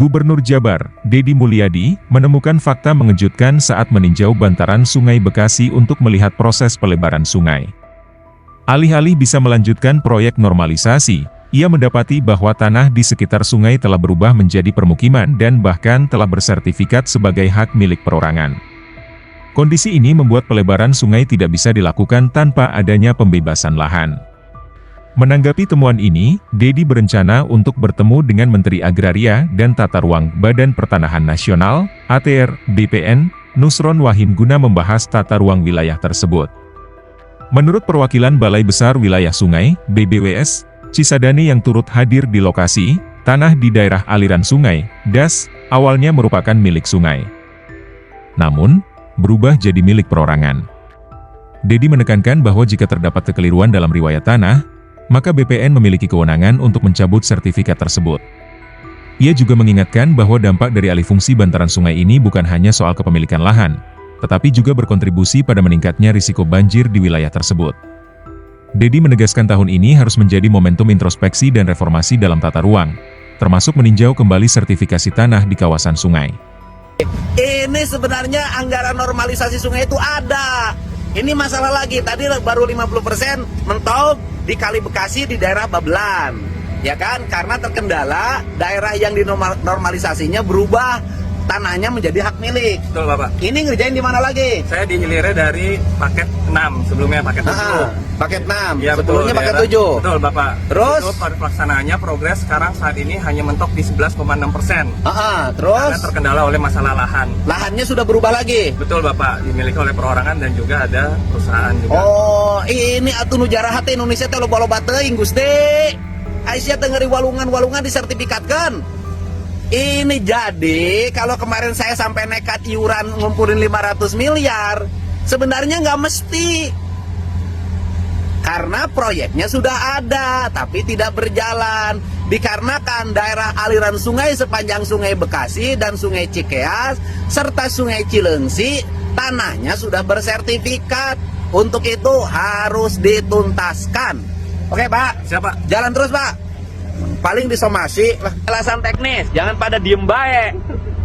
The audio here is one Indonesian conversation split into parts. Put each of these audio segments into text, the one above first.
Gubernur Jabar, Deddy Mulyadi, menemukan fakta mengejutkan saat meninjau bantaran Sungai Bekasi untuk melihat proses pelebaran sungai. Alih-alih bisa melanjutkan proyek normalisasi, ia mendapati bahwa tanah di sekitar sungai telah berubah menjadi permukiman dan bahkan telah bersertifikat sebagai hak milik perorangan. Kondisi ini membuat pelebaran sungai tidak bisa dilakukan tanpa adanya pembebasan lahan. Menanggapi temuan ini, Deddy berencana untuk bertemu dengan Menteri Agraria dan Tata Ruang Badan Pertanahan Nasional, ATR, BPN, Nusron Wahid guna membahas tata ruang wilayah tersebut. Menurut perwakilan Balai Besar Wilayah Sungai, BBWS, Cisadane yang turut hadir di lokasi, tanah di daerah aliran sungai, DAS, awalnya merupakan milik sungai. Namun, berubah jadi milik perorangan. Deddy menekankan bahwa jika terdapat kekeliruan dalam riwayat tanah, maka BPN memiliki kewenangan untuk mencabut sertifikat tersebut. Ia juga mengingatkan bahwa dampak dari alih fungsi bantaran sungai ini bukan hanya soal kepemilikan lahan, tetapi juga berkontribusi pada meningkatnya risiko banjir di wilayah tersebut. Deddy menegaskan tahun ini harus menjadi momentum introspeksi dan reformasi dalam tata ruang, termasuk meninjau kembali sertifikasi tanah di kawasan sungai. Ini sebenarnya anggaran normalisasi sungai itu ada. Ini masalah lagi, tadi baru 50% mentok di Kali Bekasi di daerah Babelan. Ya kan, karena terkendala daerah yang dinormalisasinya berubah tanahnya menjadi hak milik. Betul Bapak. Ini ngerjain di mana lagi? Saya dihilirnya dari paket 6, sebelumnya paket 7. Paket 6, Ya, sebelumnya betul, paket daerah. 7. Betul Bapak. Terus? Itu pelaksanaannya progres sekarang saat ini hanya mentok di 11,6%. Terus? Karena terkendala oleh masalah lahan. Lahannya sudah berubah lagi? Betul Bapak, dimiliki oleh perorangan dan juga ada perusahaan juga. Oh, ini atuh nu jarahat Indonesia teh loba-loba teuing Gusti. Aisyah teh ngeri walungan-walungan disertifikatkan. Ini jadi kalau kemarin saya sampai nekat iuran ngumpulin 500 miliar, sebenarnya nggak mesti. Karena proyeknya sudah ada, tapi tidak berjalan. Dikarenakan daerah aliran sungai sepanjang Sungai Bekasi dan Sungai Cikeas, serta Sungai Cilengsi, tanahnya sudah bersertifikat. Untuk itu harus dituntaskan. Oke Pak, Siapa? jalan terus Pak. Paling disomasi lah. Alasan teknis, jangan pada diem baik.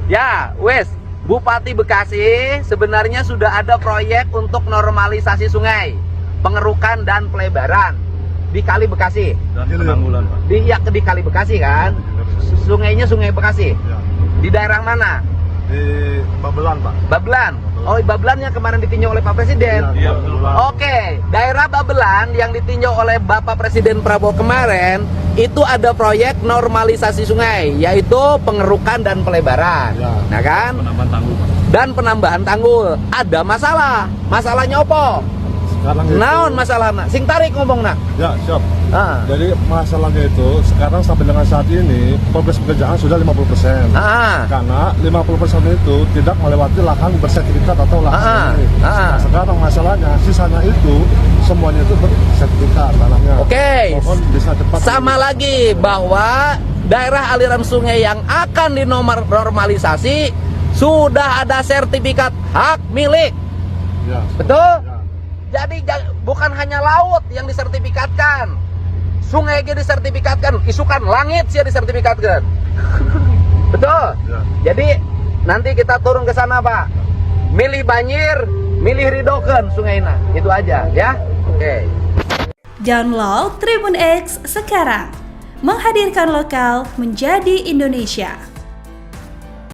Ya, wes, Bupati Bekasi sebenarnya sudah ada proyek untuk normalisasi sungai, pengerukan dan pelebaran di Kali Bekasi. Dan penanggulan, Pak. Di Kali Bekasi kan? Sungainya Sungai Bekasi. Ya. Di daerah mana? Di Babelan, Pak. Babelan. Oh, Babelan yang kemarin ditinjau oleh Pak Presiden. Iya, Babelan. Oke, daerah Babelan yang ditinjau oleh Bapak Presiden Prabowo kemarin, itu ada proyek normalisasi sungai, yaitu pengerukan dan pelebaran. Ya. Nah kan? Penambahan tanggul, Pak. Dan penambahan tanggul. Ada masalah. Masalahnya apa? Sekarang itu, Naon masalahnya? Sing tarik ngomong nak. ya, siap. Ah. Jadi masalahnya itu sekarang sampai dengan saat ini progres pekerjaan sudah 50%. Ah. Karena 50% itu tidak melewati lahan bersertifikat atau lahan milik. Nah, sekarang masalahnya sisanya itu semuanya itu bersertifikat tanahnya. Oke. Mohon bisa cepat. Sama lagi bahwa daerah aliran sungai yang akan dinormalisasi sudah ada sertifikat hak milik. Ya. Betul? Ya. Jadi bukan hanya laut yang disertifikatkan, sungai juga disertifikatkan, isukan langit sih disertifikatkan. Betul? Ya. Jadi nanti kita turun ke sana Pak, milih banjir, milih ridokeun sungaina, itu aja ya. Oke. Download Tribun X sekarang, menghadirkan lokal menjadi Indonesia.